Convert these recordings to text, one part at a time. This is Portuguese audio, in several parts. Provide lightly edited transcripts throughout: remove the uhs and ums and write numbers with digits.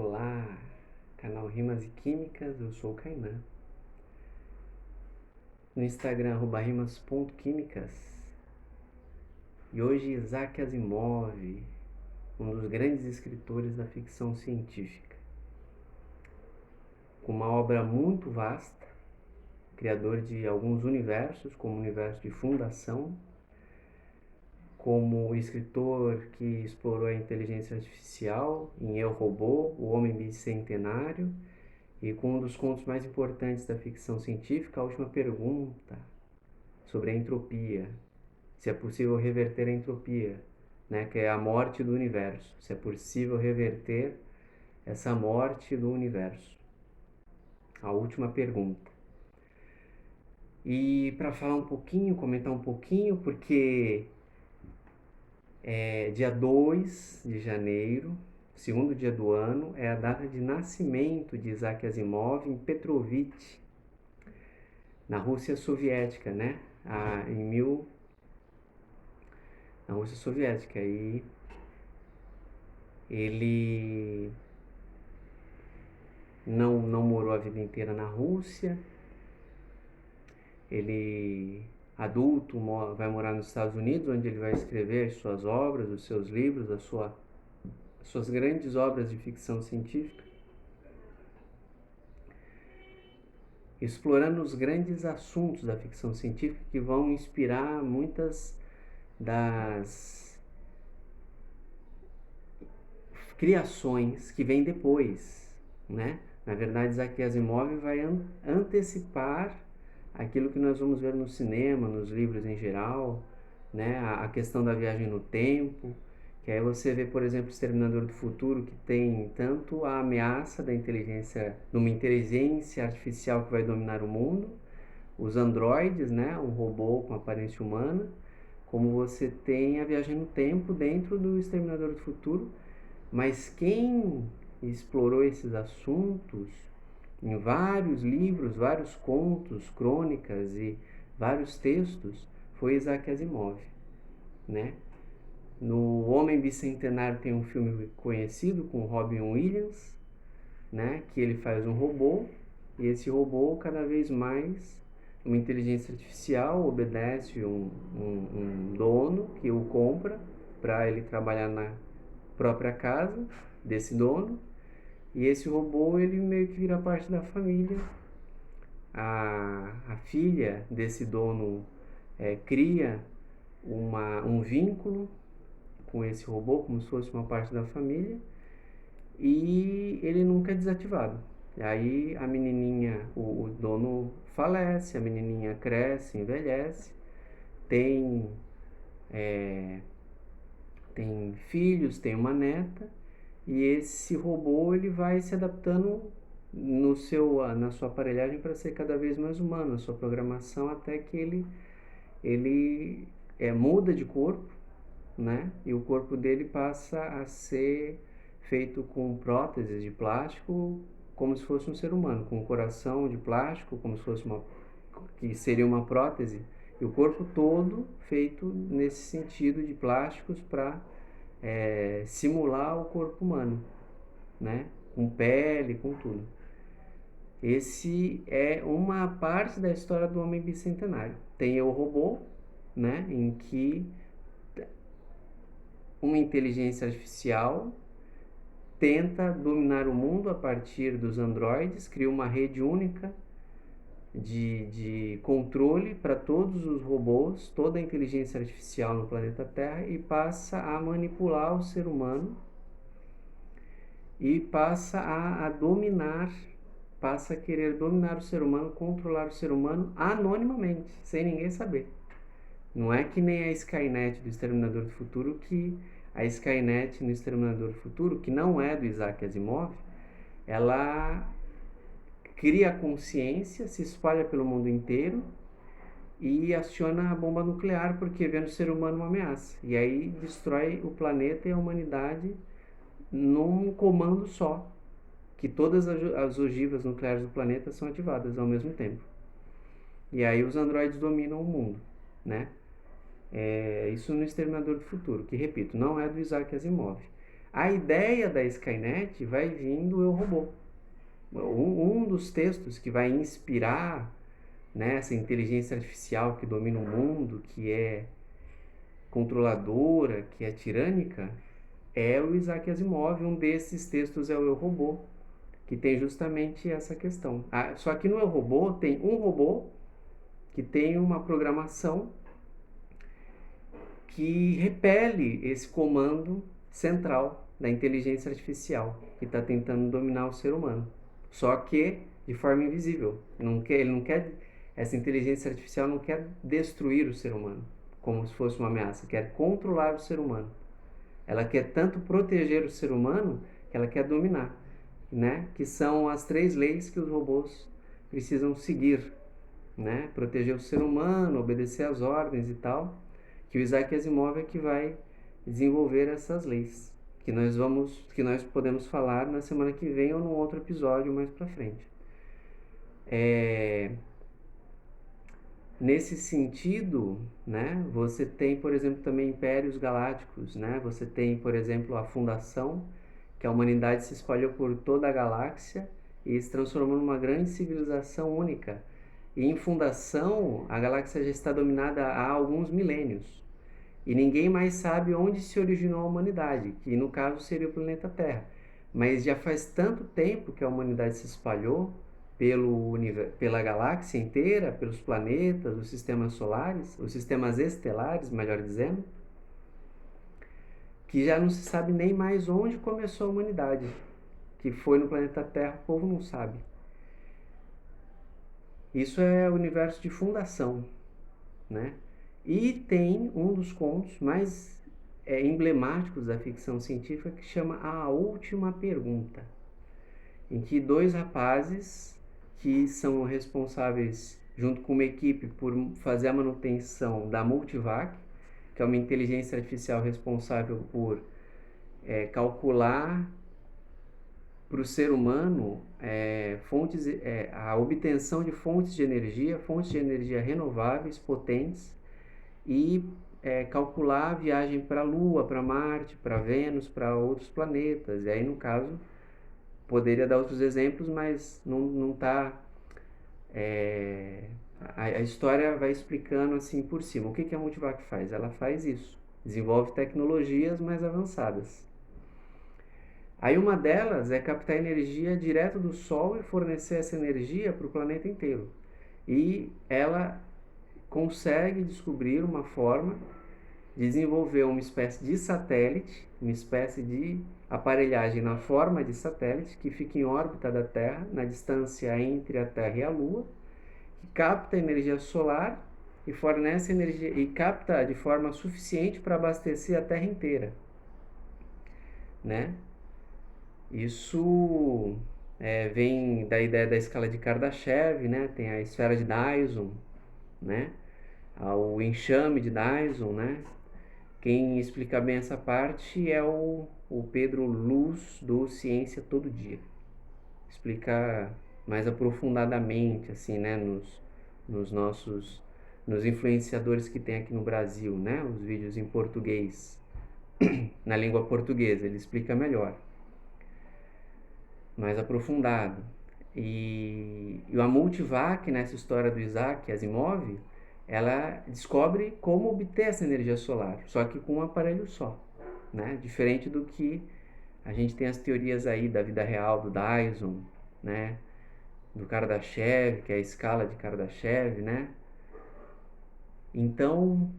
Olá, canal Rimas e Químicas, eu sou o Kainan. No Instagram, @rimas.químicas. E hoje Isaac Asimov, um dos grandes escritores da ficção científica. Com uma obra muito vasta, criador de alguns universos, como o universo de Fundação, como escritor que explorou a inteligência artificial em Eu, Robô, O Homem Bicentenário, e com um dos contos mais importantes da ficção científica, A Última Pergunta, sobre a entropia. Se é possível reverter a entropia, né, que é a morte do universo. Se é possível reverter essa morte do universo. A Última Pergunta. E para falar um pouquinho, comentar um pouquinho, porque dia 2 de janeiro, segundo dia do ano, é a data de nascimento de Isaac Asimov em Petrovich, na Rússia Soviética, né? Na Rússia Soviética. E ele não morou a vida inteira na Rússia. Ele, adulto, vai morar nos Estados Unidos, onde ele vai escrever as suas obras, os seus livros, as suas grandes obras de ficção científica, explorando os grandes assuntos da ficção científica que vão inspirar muitas das criações que vêm depois, né? Na verdade, Isaac Asimov vai antecipar aquilo que nós vamos ver no cinema, nos livros em geral, né? A questão da viagem no tempo, que aí você vê, por exemplo, Exterminador do Futuro, que tem tanto a ameaça da inteligência, de uma inteligência artificial que vai dominar o mundo, os androides, né? Um robô com aparência humana, como você tem a viagem no tempo dentro do Exterminador do Futuro. Mas quem explorou esses assuntos em vários livros, vários contos, crônicas e vários textos foi Isaac Asimov, né? No Homem Bicentenário tem um filme conhecido com Robin Williams, né? Que ele faz um robô, e esse robô cada vez mais, uma inteligência artificial, obedece um dono que o compra para ele trabalhar na própria casa desse dono, e esse robô ele meio que vira parte da família. A filha desse dono cria um vínculo com esse robô como se fosse uma parte da família, e ele nunca é desativado. E aí a menininha, o dono falece, a menininha cresce, envelhece, tem filhos, tem uma neta, e esse robô ele vai se adaptando na sua aparelhagem para ser cada vez mais humano, a sua programação, até que ele muda de corpo, né? E o corpo dele passa a ser feito com próteses de plástico, como se fosse um ser humano, com um coração de plástico, como se fosse que seria uma prótese, e o corpo todo feito nesse sentido de plásticos para simular o corpo humano, né? Com pele, com tudo. Esse é uma parte da história do Homem Bicentenário. Tem o robô, né? Em que uma inteligência artificial tenta dominar o mundo a partir dos androides, cria uma rede única de controle para todos os robôs, toda a inteligência artificial no planeta Terra, e passa a manipular o ser humano e passa a dominar, passa a querer dominar o ser humano, controlar o ser humano anonimamente, sem ninguém saber. Não é que nem a Skynet do Exterminador do Futuro, que a Skynet no Exterminador do Futuro, que não é do Isaac Asimov, ela cria consciência, se espalha pelo mundo inteiro e aciona a bomba nuclear porque vê no ser humano uma ameaça. E aí destrói o planeta e a humanidade num comando só, que todas as ogivas nucleares do planeta são ativadas ao mesmo tempo. E aí os androides dominam o mundo, né? Isso no Exterminador do Futuro, que, repito, não é do Isaac Asimov. A ideia da Skynet vai vir do Eu, Robô. Um dos textos que vai inspirar, né, essa inteligência artificial que domina o mundo, que é controladora, que é tirânica, é o Isaac Asimov. Um desses textos é o Eu, Robô, que tem justamente essa questão. Só que no Eu, Robô tem um robô que tem uma programação que repele esse comando central da inteligência artificial que está tentando dominar o ser humano. Só que de forma invisível. Ele não quer, essa inteligência artificial não quer destruir o ser humano como se fosse uma ameaça, quer controlar o ser humano. Ela quer tanto proteger o ser humano que ela quer dominar, né? Que são as 3 leis que os robôs precisam seguir, né? Proteger o ser humano, obedecer às ordens e tal, que o Isaac Asimov é que vai desenvolver essas leis, que nós podemos falar na semana que vem ou num outro episódio mais para frente. Nesse sentido, né, você tem, por exemplo, também impérios galácticos, né? Você tem, por exemplo, a Fundação, que a humanidade se espalhou por toda a galáxia e se transformou numa grande civilização única. E em Fundação, a galáxia já está dominada há alguns milênios. E ninguém mais sabe onde se originou a humanidade, que no caso seria o planeta Terra. Mas já faz tanto tempo que a humanidade se espalhou pela galáxia inteira, pelos planetas, os sistemas solares, os sistemas estelares, melhor dizendo, que já não se sabe nem mais onde começou a humanidade. Que foi no planeta Terra, o povo não sabe. Isso é o universo de Fundação, né? E tem um dos contos mais emblemáticos da ficção científica que chama A Última Pergunta, em que 2 rapazes que são responsáveis, junto com uma equipe, por fazer a manutenção da Multivac, que é uma inteligência artificial responsável por calcular para o ser humano a obtenção de fontes de energia renováveis, potentes, e calcular a viagem para a Lua, para Marte, para Vênus, para outros planetas. E aí, no caso, poderia dar outros exemplos, mas não está... A história vai explicando assim por cima. O que a Multivac faz? Ela faz isso. Desenvolve tecnologias mais avançadas. Aí uma delas é captar energia direto do Sol e fornecer essa energia para o planeta inteiro. E ela consegue descobrir uma forma de desenvolver uma espécie de satélite, uma espécie de aparelhagem na forma de satélite que fica em órbita da Terra, na distância entre a Terra e a Lua, que capta energia solar e fornece energia e capta de forma suficiente para abastecer a Terra inteira, né? Isso vem da ideia da escala de Kardashev, né? Tem a esfera de Dyson, né? O enxame de Dyson, né? Quem explica bem essa parte é o Pedro Luz, do Ciência Todo Dia. Explica mais aprofundadamente, assim, né? Nos influenciadores que tem aqui no Brasil, né? Os vídeos em português, na língua portuguesa, ele explica melhor, mais aprofundado. E a Multivac, nessa história do Isaac Asimov, ela descobre como obter essa energia solar, só que com um aparelho só, né? Diferente do que a gente tem as teorias aí da vida real, do Dyson, né? Do Kardashev, que é a escala de Kardashev, né? Então,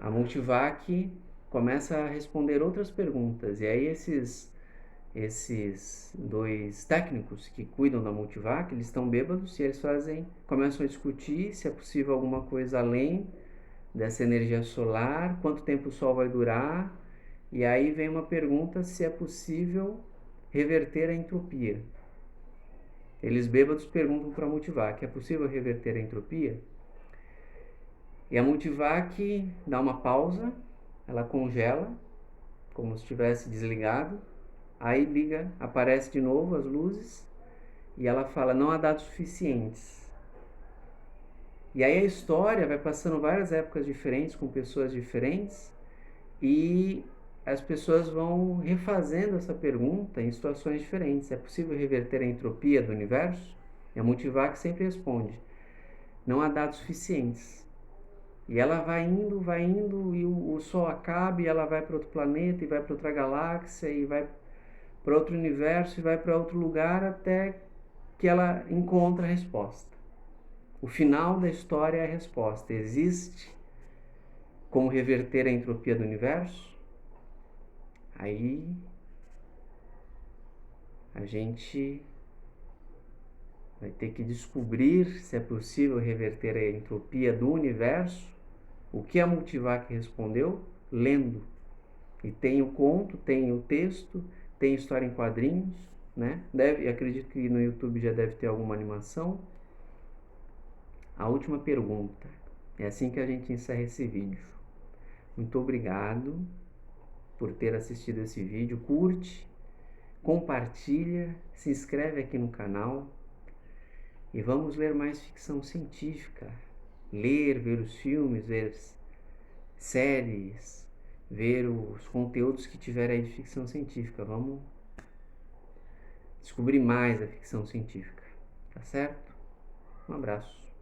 a Multivac começa a responder outras perguntas, e aí esses 2 técnicos que cuidam da Multivac, eles estão bêbados e eles começam a discutir se é possível alguma coisa além dessa energia solar, quanto tempo o Sol vai durar, e aí vem uma pergunta se é possível reverter a entropia. Eles bêbados perguntam para a Multivac, é possível reverter a entropia? E a Multivac dá uma pausa, ela congela, como se tivesse desligado. Aí liga, aparece de novo as luzes e ela fala, não há dados suficientes. E aí a história vai passando várias épocas diferentes, com pessoas diferentes, E as pessoas vão refazendo essa pergunta em situações diferentes. É possível reverter a entropia do universo? E a Multivac sempre responde: não há dados suficientes. E ela vai indo, e o Sol acaba, e ela vai para outro planeta, e vai para outra galáxia, e vai para outro universo, e vai para outro lugar, até que ela encontra a resposta. O final da história é a resposta. Existe como reverter a entropia do universo? Aí a gente vai ter que descobrir se é possível reverter a entropia do universo. O que a Multivac respondeu? Lendo. E tem o conto, tem o texto, tem história em quadrinhos, né? Acredito que no YouTube já deve ter alguma animação. A última pergunta. É assim que a gente encerra esse vídeo. Muito obrigado por ter assistido esse vídeo. Curte, compartilha, se inscreve aqui no canal e vamos ler mais ficção científica. Ler, ver os filmes, ver séries, ver os conteúdos que tiver aí de ficção científica. Vamos descobrir mais a ficção científica, tá certo? Um abraço.